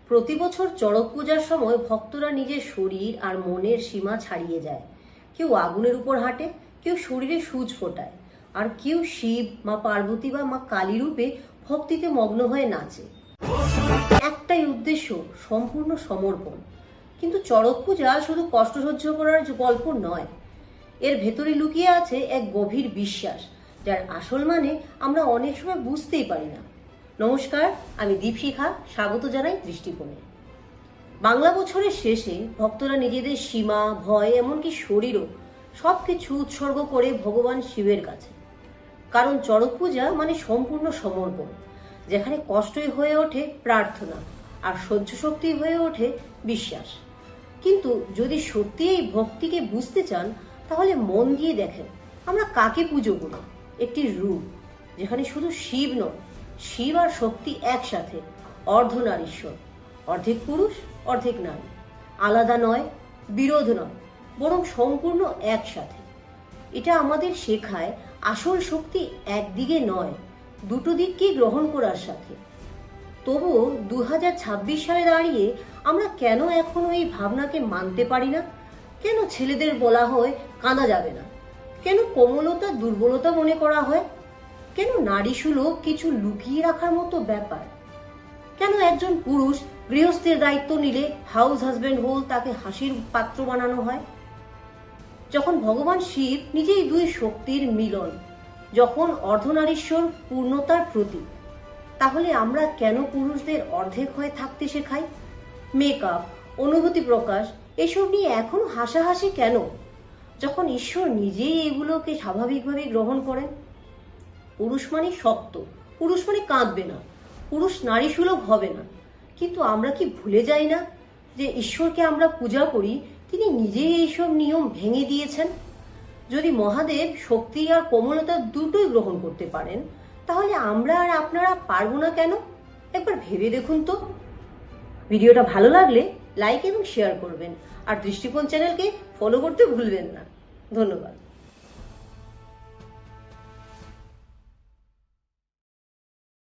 প্রতি বছর চড়ক পূজার সময় ভক্তরা নিজের শরীর আর মনের সীমা ছাড়িয়ে যায়। কেউ আগুনের উপর হাঁটে, কেউ শরীরে সূচ ফোটায়, আর কেউ শিব, মা পার্বতী বা মা কালী রূপে ভক্তিতে মগ্ন হয়ে নাচে। একটাই উদ্দেশ্য, সম্পূর্ণ সমর্পণ। কিন্তু চড়ক পূজা শুধু কষ্ট সহ্য করার গল্প নয়, এর ভেতরে লুকিয়ে আছে এক গভীর বিশ্বাস, যার আসল মানে আমরা অনেক সময় বুঝতেই পারি না। নমস্কার, আমি দীপশিখা, স্বাগত জানাই দৃষ্টিকোণে। বাংলা বছরের শেষে ভক্তরা নিজেদের সীমা, ভয়, এমনকি শরীরও সবকিছু উৎসর্গ করে ভগবান শিবের কাছে। কারণ চড়ক পূজা মানে সম্পূর্ণ সমর্পণ, যেখানে কষ্টই হয়ে ওঠে প্রার্থনা আর সহ্য শক্তি হয়ে ওঠে বিশ্বাস। কিন্তু যদি সত্যি এই ভক্তিকে বুঝতে চান, তাহলে মন দিয়ে দেখেন আমরা কাকে পুজো করি। একটি রূপ যেখানে শুধু শিব নয়, শিব আর শক্তি একসাথে, অর্ধনারীশ্বর, অর্ধেক পুরুষ অর্ধেক নারী, আলাদা নয়, বিরোধ নয়, বরং সম্পূর্ণ একসাথে। এটা আমাদের শেখায় আসল শক্তি একদিকে নয়, দুটো দিককেই গ্রহণ করার সাথে। তবুও 2026 সালে দাঁড়িয়ে আমরা কেন এখনো এই ভাবনাকে মানতে পারি না? কেন ছেলেদের বলা হয় কাঁদা যাবে না? কেন কোমলতা দুর্বলতা মনে করা হয়? কেন নারী সুলভ কিছু লুকিয়ে রাখার মতো ব্যাপার? কেন একজন পুরুষ গৃহস্থের দায়িত্ব নিলে হাউস হাজবেন্ড হোল তাকে হাসির পাত্র বানানো হয়? যখন ভগবান শিব নিজেই দুই শক্তির মিলন, যখন অর্ধনারীশ্বর পূর্ণতার প্রতীক, তাহলে আমরা কেন পুরুষদের অর্ধেক হয়ে থাকতে শেখাই? মেকআপ, অনুভূতি প্রকাশ, এসব নিয়ে এখনো হাসাহাসি কেন, যখন ঈশ্বর নিজেই এগুলোকে স্বাভাবিকভাবে গ্রহণ করেন? পুরুষ মানে শক্ত, পুরুষ মানে কাঁদবে না, পুরুষ নারী সুলভ হবে না। কিন্তু আমরা কি ভুলে যাই না যে ঈশ্বরকে আমরা পূজা করি, তিনি নিজেই এইসব নিয়ম ভেঙে দিয়েছেন? যদি মহাদেব শক্তি আর কোমলতা দুটোই গ্রহণ করতে পারেন, তাহলে আমরা আর আপনারা পারবো না কেন? একবার ভেবে দেখুন তো। ভিডিওটা ভালো লাগলে লাইক এবং শেয়ার করবেন, আর দৃষ্টিকোণ চ্যানেলকে ফলো করতে ভুলবেন না। ধন্যবাদ।